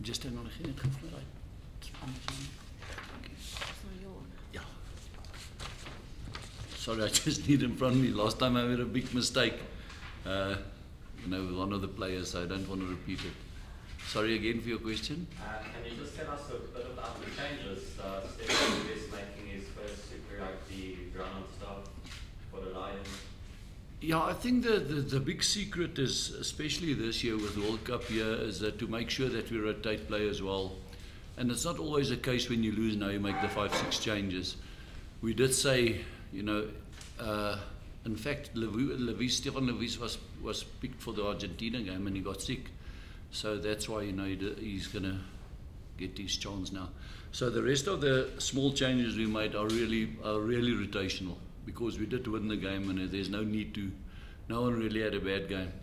Just hang on again. Yeah. Sorry, I just need in front of me. Last time I made a big mistake. You know, with one of the players, so I don't want to repeat it. Sorry again for your question. Can you just tell us a bit about the changes Stephen is making his first Super Rugby ground stuff for the Lions? Yeah, I think the big secret is, especially this year with the World Cup here, is that to make sure that we rotate players well. And it's not always the case when you lose now you make the 5-6 changes. We did say, you know, in fact, Stefan Levis was picked for the Argentina game and he got sick. So that's why, you know, he's going to get his chance now. So the rest of the small changes we made are really rotational, because we did win the game and there's no need to. No one really had a bad game.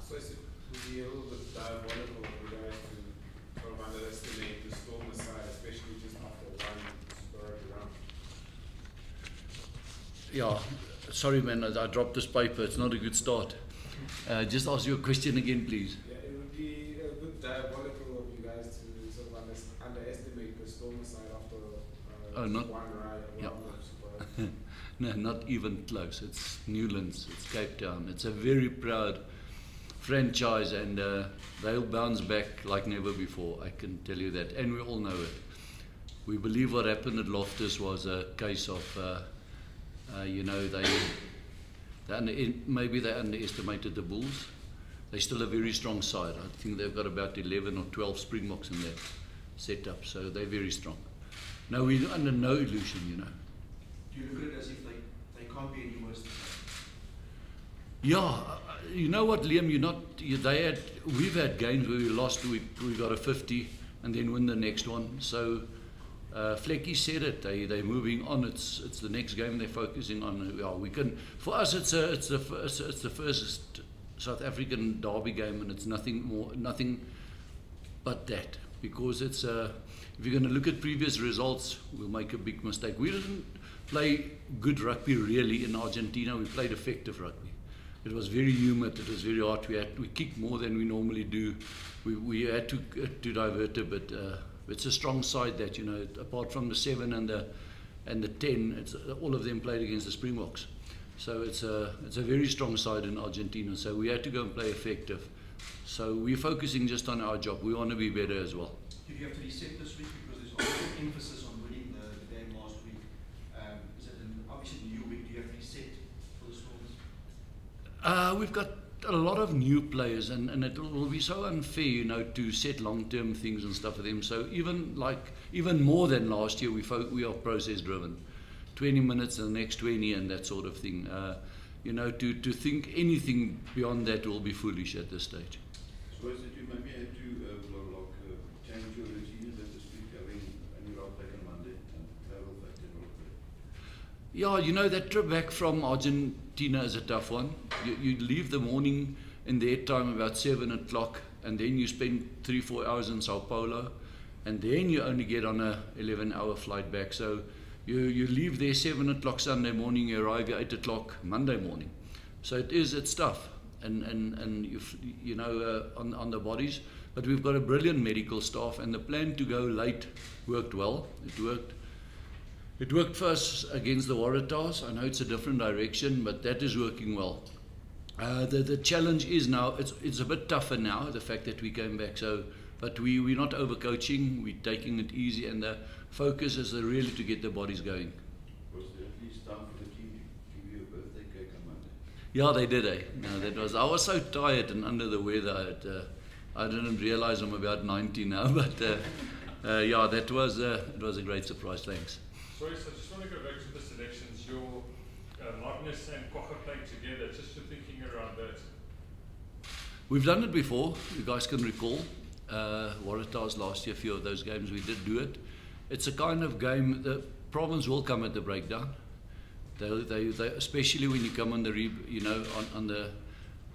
So it would be a little bit diabolical for you guys to sort of underestimate the Storm side, especially just after one Super Rugby round. Yeah, sorry man, I dropped this paper. It's not a good start. Just ask your question again, please. Yeah, it would be a bit diabolical of you guys to sort of underestimate the Storm side after not, one round yeah. of Super Rugby. No, not even close. It's Newlands, it's Cape Town. It's a very proud franchise, and they'll bounce back like never before, I can tell you that. And we all know it. We believe what happened at Loftus was a case of, you know, maybe they underestimated the Bulls. They're still a very strong side. I think they've got about 11 or 12 Springboks in that setup, so they're very strong. No, we're under no illusion, you know. Do you look at it as if they can't be any worse than that? Yeah, you know what, Liam, we've had games where we lost, we got a 50 and then win the next one. So Flecky said it, they're moving on, it's the next game they're focusing on. Yeah, we can, for us it's the first South African derby game, and it's nothing but that, because it's if you're going to look at previous results, we'll make a big mistake. We didn't play good rugby really in Argentina. We played effective rugby. It was very humid, it was very hot. We kicked more than we normally do. We had to divert a bit. It's a strong side that, you know, apart from the 7 and the 10, all of them played against the Springboks. So it's a very strong side in Argentina. So we had to go and play effective. So we're focusing just on our job. We want to be better as well. Did you have to reset this week, because there's also emphasis on winning the game last week? Is it obviously a new week? Do you have to reset for the Stormers? We've got a lot of new players, and it will be so unfair, you know, to set long-term things and stuff for them. So even more than last year, we are process driven. 20 minutes and the next 20 and that sort of thing. You know, to think anything beyond that will be foolish at this stage. So is that you maybe had to change your routine that this week, having only route back on Monday and travel back to Norway? Yeah, you know, that trip back from Argentina is a tough one. You leave the morning in their time about 7 o'clock, and then you spend 3-4 hours in Sao Paulo, and then you only get on a 11-hour flight back. So you leave there 7 o'clock Sunday morning, you arrive at 8 o'clock Monday morning. So it's tough, and you know, on the bodies. But we've got a brilliant medical staff, and the plan to go late worked well. It worked for us against the Waratahs. I know it's a different direction, but that is working well. The challenge is now, it's a bit tougher now, the fact that we came back. But we're not overcoaching, we're taking it easy, and the focus is really to get the bodies going. Was there at least time for the team to give you a birthday cake on Monday? Yeah, they did, eh? No, I was so tired and under the weather. I didn't realize I'm about 90 now, but yeah, it was a great surprise. Thanks. Sorry, so I just want to go back to the selections. Your Magnus and Kocha playing together, just your thinking around that. We've done it before, you guys can recall. Waratahs last year, a few of those games we did do it. It's a kind of game, the problems will come at the breakdown. They especially when you come on the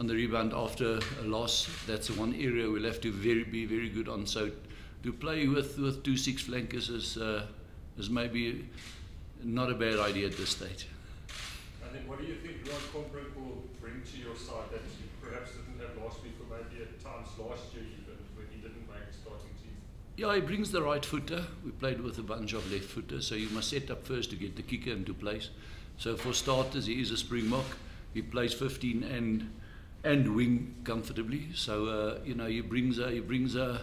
on the rebound after a loss. That's the one area we'll have to be very good on. So to play with 2-6 flankers is maybe not a bad idea at this stage. And then what do you think Ron Combrink will bring to your side that you perhaps didn't have last week, or maybe at times last year even when he didn't make Yeah, he brings the right footer. We played with a bunch of left footers, so you must set up first to get the kicker into place. So for starters, he is a Springbok. He plays 15 and wing comfortably. So you know, he brings a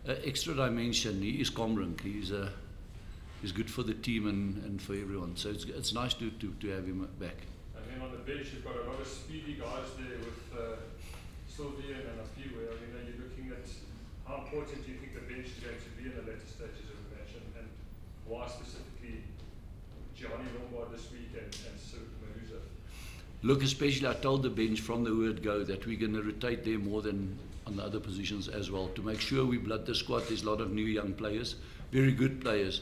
extra dimension. He is Comrink. He's good for the team and for everyone. So it's nice to have him back. And then on the bench, you've got a lot of speedy guys there with Sylvian and Apiwe. I mean, are you looking at how important do you think the bench is going to be in the later stages of the match, and why specifically Johnny Lombard this week and SARugbymag? Look, especially I told the bench from the word go that we're going to rotate there more than on the other positions as well, to make sure we blood the squad. There's a lot of new young players, very good players.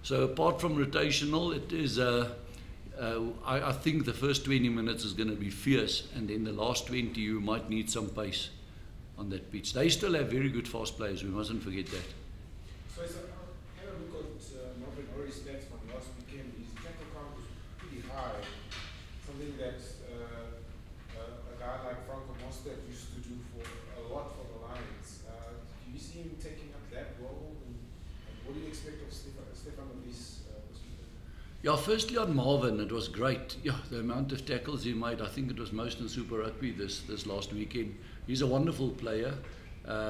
So apart from rotational, it is I think the first 20 minutes is going to be fierce, and then the last 20 you might need some pace on that pitch. They still have very good fast players, we mustn't forget that. So I had a look at Marvin Ory's stats from last weekend. His tackle count was pretty high, something that a guy like Franco Mostert used to do for a lot for the Lions. Do you see him taking up that role, and what do you expect of Stefan this weekend? Yeah, firstly on Marvin, it was great. Yeah, the amount of tackles he made, I think it was most in Super Rugby this last weekend. He's a wonderful player.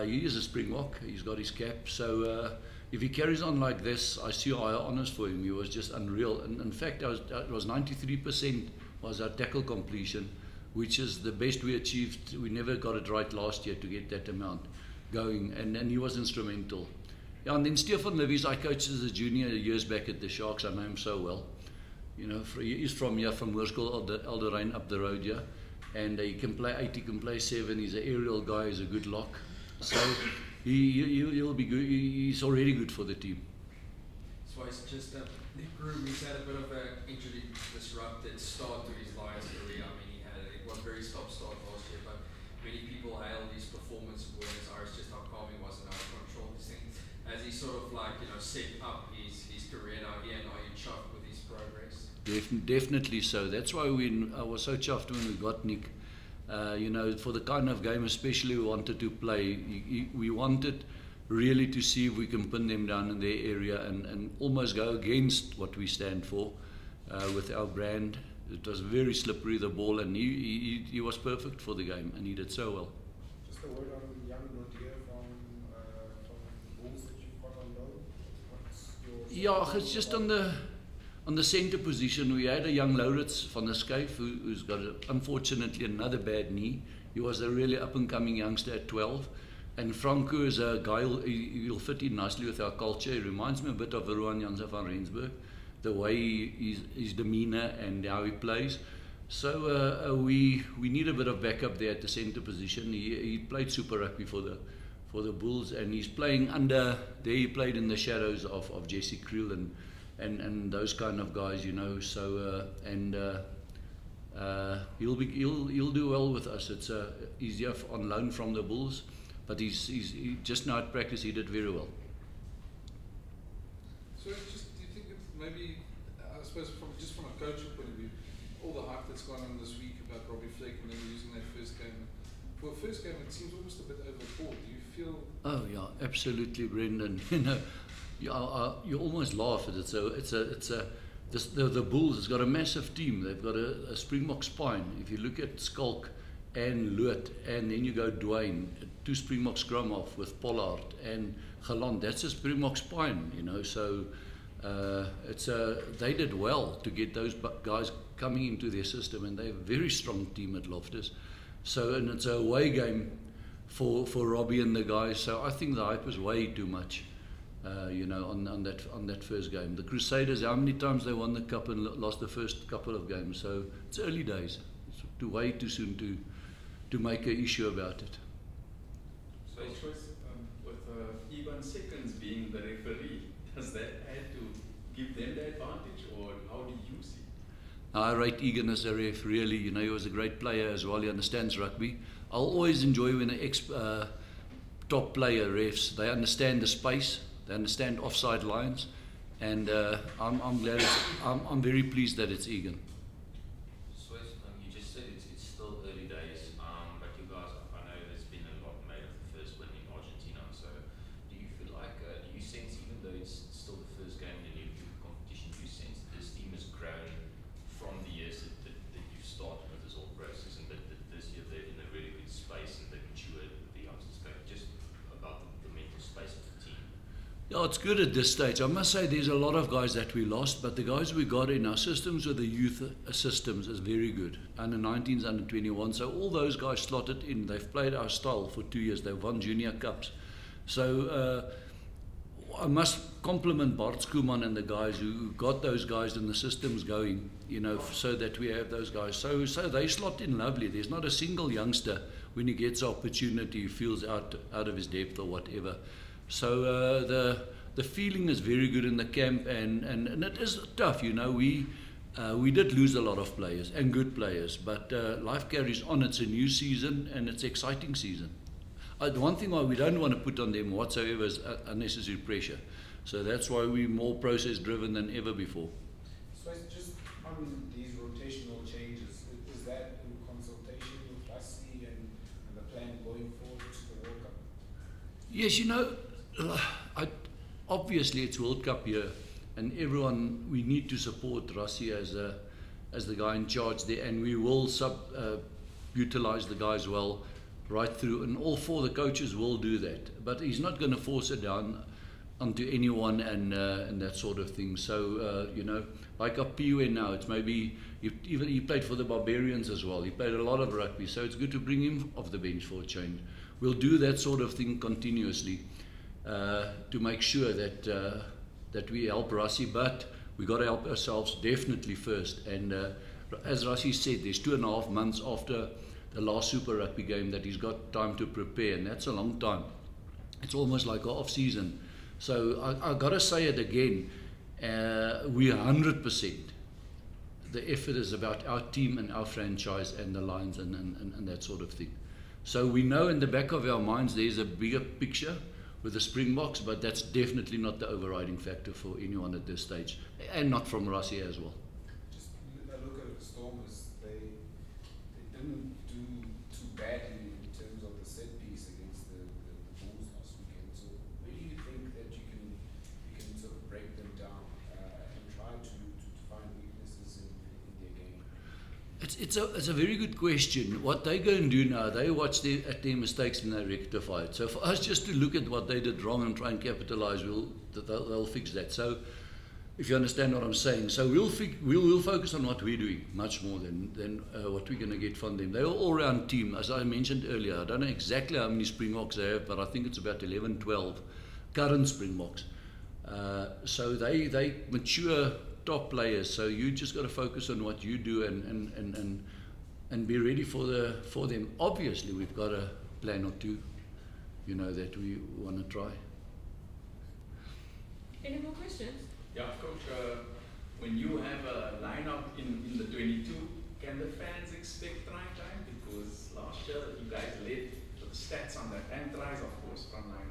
He is a Springbok. He's got his cap. So if he carries on like this, I see higher honours for him. He was just unreal. And in fact, it was 93% was our tackle completion, which is the best we achieved. We never got it right last year to get that amount going. And he was instrumental. Yeah, and then Stefan Levies, I coached as a junior years back at the Sharks. I know him so well. You know, he's from here, from Hoërskool Alderrein up the road here. And he can play 8, he can play 7. He's an aerial guy, he's a good lock. So he'll be good. He's already good for the team. Swys, just Nick Groom, he's had a bit of an injury disrupted start to his Lions career. I mean, it was a very stop-start last year, but many people hailed his performance in Buenos Aires, just how calm he was and how he controlled his thing. As he sort of like, you know, set up his career now here, and are you chuffed with his progress? Definitely so. That's why I was so chuffed when we got Nick. You know, for the kind of game especially we wanted to play, we wanted really to see if we can pin them down in their area and almost go against what we stand for with our brand. It was very slippery, the ball, and he was perfect for the game, and he did so well. Just a word on young Nadir from Bulls that you've got on loan. What's your... Yeah, it's just on the centre position. We had a young Laurits van der Schuyf who's got unfortunately another bad knee. He was a really up-and-coming youngster at 12. And Franco is a guy, he'll fit in nicely with our culture. He reminds me a bit of Rowan Jansen van Rensburg, the way his demeanour and how he plays. So we need a bit of backup there at the centre position. He played Super Rugby for the Bulls, and he's playing under, there he played in the shadows of Jesse Creel and those kind of guys, you know. So he'll do well with us. He's here on loan from the Bulls, but he just now at practice he did very well. So just do you think it's maybe, I suppose from a coaching point of view, all the hype that's gone on this week about Robbie Fleck and then losing that first game, for a first game it seems almost a bit overboard. Do you feel? Oh yeah, absolutely, Brendan. You know, you almost laugh at it. So the Bulls has got a massive team. They've got a Springbok spine. If you look at Skalk and Loot, and then you go Dwayne, 2 Springbok scrum off with Pollard and Galant, that's a Springbok spine, you know. So they did well to get those guys coming into their system, and they have a very strong team at Loftus. So, and it's a away game for Robbie and the guys. So I think the hype is way too much. You know, on that first game. The Crusaders, how many times they won the cup and lost the first couple of games? So it's early days. It's way too soon to make an issue about it. So with Egon Seconds being the referee, does that add to give them the advantage, or how do you see it? I rate Egan as a ref, really. You know, he was a great player as well. He understands rugby. I'll always enjoy when an top player refs. They understand the space. They understand offside lines, and I'm glad. I'm very pleased that it's Egan. Swys, you just said it's still early days, but you guys, I know there's been a lot made of the first win in Argentina. So, do you feel like, do you Yeah, it's good at this stage. I must say there's a lot of guys that we lost, but the guys we got in our systems with the youth systems is very good. Under 19s, under 21. So all those guys slotted in. They've played our style for 2 years. They've won junior cups. So I must compliment Bart Skuman and the guys who got those guys in the systems going, you know, so that we have those guys. So they slot in lovely. There's not a single youngster when he gets opportunity who feels out of his depth or whatever. So the feeling is very good in the camp, and it is tough, you know. We did lose a lot of players and good players, but life carries on. It's a new season and it's an exciting season. The one thing why we don't want to put on them whatsoever is unnecessary pressure. So that's why we're more process driven than ever before. So just on these rotational changes, is that in consultation with Rassie and the plan going forward to the World Cup? Yes, you know, obviously it's World Cup year, and everyone, we need to support Rassie as the guy in charge there, and we will utilize the guys well right through, and all four the coaches will do that. But he's not going to force it down onto anyone and that sort of thing. So you know, like Apiwe now, it's maybe he played for the Barbarians as well. He played a lot of rugby, so it's good to bring him off the bench for a change. We'll do that sort of thing continuously to make sure that we help Rassie, but we got to help ourselves definitely first. And as Rassie said, there's 2.5 months after the last Super Rugby game that he's got time to prepare, and that's a long time. It's almost like an off-season. So I got to say it again, we're 100%. The effort is about our team and our franchise and the Lions and that sort of thing. So we know in the back of our minds there's a bigger picture with the Springboks, but that's definitely not the overriding factor for anyone at this stage, and not from Rassie as well. Just a look at the Stormers, they didn't do too badly in terms of the set piece against the Bulls last weekend. So where do you think that you can sort of break them down and try to find weaknesses in their game? It's a very good question. What they go and do now, they watch at their mistakes and they rectify it. So for us just to look at what they did wrong and try and capitalize, they'll fix that. So if you understand what I'm saying, so we'll focus on what we're doing much more than what we're going to get from them. They're an all-round team, as I mentioned earlier. I don't know exactly how many Springboks they have, but I think it's about 11, 12 current Springboks. So they mature top players, so you just got to focus on what you do and be ready for them. Obviously, we've got a plan or two, you know, that we want to try. Any more questions? Yeah, Coach, when you have a lineup in the 22, can the fans expect try time? Because last year you guys led the stats on that, and tries, of course, from lineups.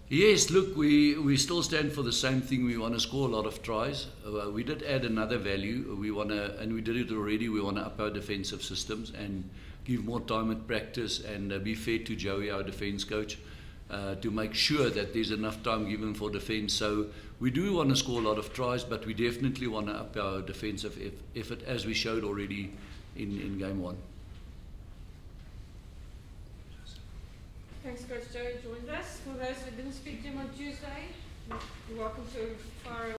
Yes, look, we still stand for the same thing. We want to score a lot of tries. We did add another value. We want to, and we did it already, we want to up our defensive systems and give more time at practice and be fair to Joey, our defense coach, to make sure that there's enough time given for defense. So we do want to score a lot of tries, but we definitely want to up our defensive effort, as we showed already in game 1. Thanks, Coach. Joey joined us. For those who didn't speak to him on Tuesday, you're welcome to fire